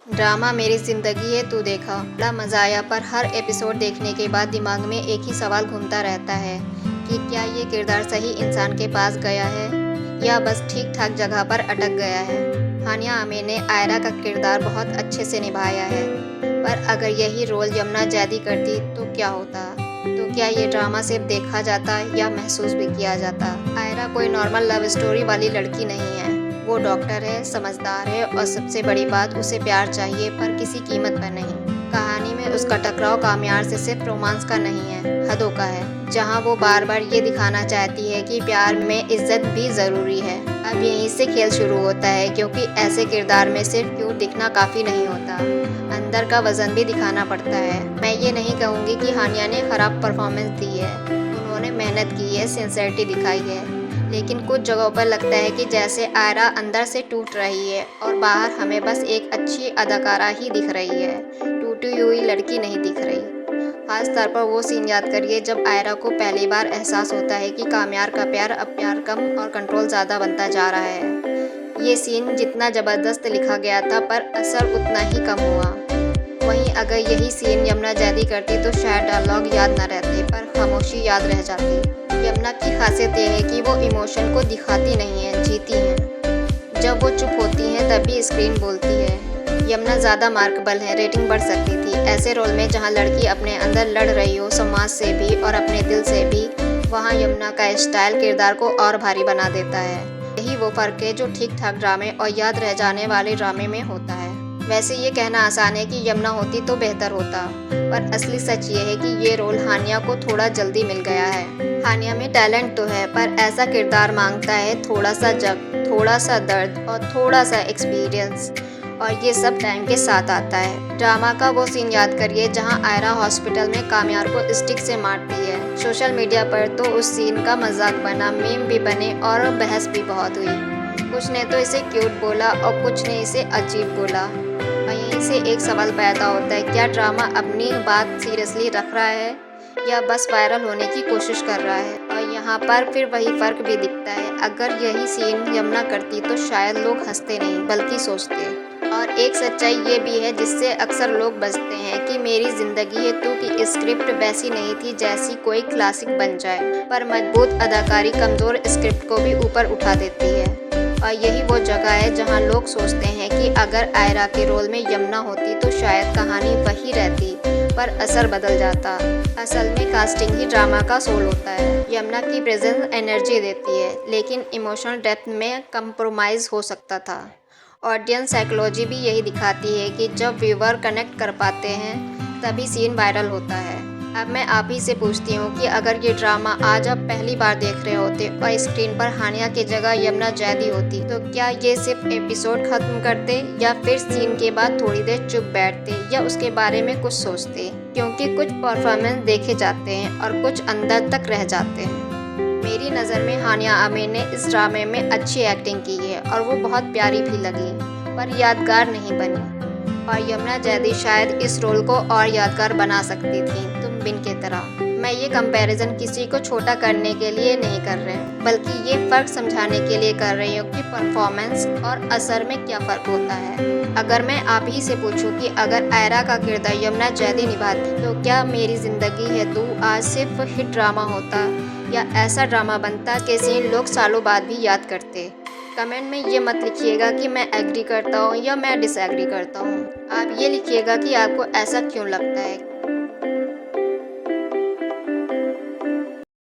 Drama मेरी ज़िंदगी है तू देखा बड़ा मज़ा आया, पर हर एपिसोड देखने के बाद दिमाग में एक ही सवाल घूमता रहता है कि क्या ये किरदार सही इंसान के पास गया है या बस ठीक ठाक जगह पर अटक गया है। हानिया आमिर ने आयरा का किरदार बहुत अच्छे से निभाया है, पर अगर यही रोल यमुना जैदी करती तो क्या होता। तो क्या ये ड्रामा सिर्फ देखा जाता या महसूस भी किया जाता। आयरा कोई नॉर्मल लव स्टोरी वाली लड़की नहीं है। वो डॉक्टर है, समझदार है और सबसे बड़ी बात उसे प्यार चाहिए, पर किसी कीमत पर नहीं। कहानी में उसका टकराव कामयार से सिर्फ रोमांस का नहीं है, हदों का है, जहां वो बार बार ये दिखाना चाहती है कि प्यार में इज्जत भी ज़रूरी है। अब यहीं से खेल शुरू होता है, क्योंकि ऐसे किरदार में सिर्फ क्यूट दिखना काफ़ी नहीं होता, अंदर का वजन भी दिखाना पड़ता है। मैं ये नहीं कहूँगी कि हानिया ने ख़राब परफॉर्मेंस दी है, उन्होंने मेहनत की है, सिंसेरिटी दिखाई है, लेकिन कुछ जगहों पर लगता है कि जैसे आयरा अंदर से टूट रही है और बाहर हमें बस एक अच्छी अदाकारा ही दिख रही है, टूटी हुई लड़की नहीं दिख रही। खास तौर पर वो सीन याद करिए जब आयरा को पहली बार एहसास होता है कि कामयार का प्यार अब प्यार कम और कंट्रोल ज़्यादा बनता जा रहा है। ये सीन जितना ज़बरदस्त लिखा गया था, पर असर उतना ही कम हुआ। वहीं अगर यही सीन यमुना जैदी करती तो शायद डायलॉग याद न रहते, पर खामोशी याद रह जाती। यमुना की खासियत यह है कि वो इमोशन को दिखाती नहीं है, जीती हैं। जब वो चुप होती हैं तभी स्क्रीन बोलती है। यमुना ज़्यादा मार्केबल है, रेटिंग बढ़ सकती थी ऐसे रोल में जहां लड़की अपने अंदर लड़ रही हो, समाज से भी और अपने दिल से भी। वहां यमुना का स्टाइल किरदार को और भारी बना देता है। यही वो फ़र्क है जो ठीक ठाक ड्रामे और याद रह जाने वाले ड्रामे में होता है। वैसे ये कहना आसान है कि यमुना होती तो बेहतर होता, पर असली सच ये है कि ये रोल हानिया को थोड़ा जल्दी मिल गया है। हानिया में टैलेंट तो है, पर ऐसा किरदार मांगता है थोड़ा सा जग, थोड़ा सा दर्द और थोड़ा सा एक्सपीरियंस, और ये सब टाइम के साथ आता है। ड्रामा का वो सीन याद करिए जहां आयरा हॉस्पिटल में कामयार को स्टिक से मारती है। सोशल मीडिया पर तो उस सीन का मजाक बना, मीम भी बने और बहस भी बहुत हुई। कुछ ने तो इसे क्यूट बोला और कुछ ने इसे अजीब बोला। और यहीं से एक सवाल पैदा होता है, क्या ड्रामा अपनी बात सीरियसली रख रहा है या बस वायरल होने की कोशिश कर रहा है। और यहाँ पर फिर वही फ़र्क भी दिखता है। अगर यही सीन यमुना करती तो शायद लोग हंसते नहीं बल्कि सोचते। और एक सच्चाई ये भी है जिससे अक्सर लोग बचते हैं कि मेरी ज़िंदगी है तू की स्क्रिप्ट वैसी नहीं थी जैसी कोई क्लासिक बन जाए, पर मजबूत अदाकारी कमज़ोर स्क्रिप्ट को भी ऊपर उठा देती है। और यही वो जगह है जहां लोग सोचते हैं कि अगर आयरा के रोल में यमुना होती तो शायद कहानी वही रहती, पर असर बदल जाता। असल में कास्टिंग ही ड्रामा का सोल होता है। यमुना की प्रेजेंस एनर्जी देती है, लेकिन इमोशनल डेप्थ में कंप्रोमाइज़ हो सकता था। ऑडियंस साइकोलॉजी भी यही दिखाती है कि जब व्यूअर कनेक्ट कर पाते हैं तभी सीन वायरल होता है। अब मैं आप ही से पूछती हूँ कि अगर ये ड्रामा आज आप पहली बार देख रहे होते और स्क्रीन पर हानिया की जगह यमुना जैदी होती, तो क्या ये सिर्फ एपिसोड खत्म करते या फिर सीन के बाद थोड़ी देर चुप बैठते या उसके बारे में कुछ सोचते। क्योंकि कुछ परफॉर्मेंस देखे जाते हैं और कुछ अंदर तक रह जाते हैं। मेरी नज़र में हानिया आमिर ने इस ड्रामे में अच्छी एक्टिंग की है और वो बहुत प्यारी भी लगी, पर यादगार नहीं बनी। और यमुना जैदी शायद इस रोल को और यादगार बना सकती थी, तुम बिन के तरह। मैं ये कंपैरिजन किसी को छोटा करने के लिए नहीं कर रहे, बल्कि ये फ़र्क समझाने के लिए कर रही हूँ कि परफॉर्मेंस और असर में क्या फ़र्क होता है। अगर मैं आप ही से पूछूं कि अगर आयरा का किरदार यमुना जैदी निभाती तो क्या मेरी ज़िंदगी है तू आज सिर्फ हिट ड्रामा होता या ऐसा ड्रामा बनता कि सीन लोग सालों बाद भी याद करते। कमेंट में ये मत लिखिएगा कि मैं एग्री करता हूँ या मैं डिसएग्री करता हूँ। आप ये लिखिएगा कि आपको ऐसा क्यों लगता है।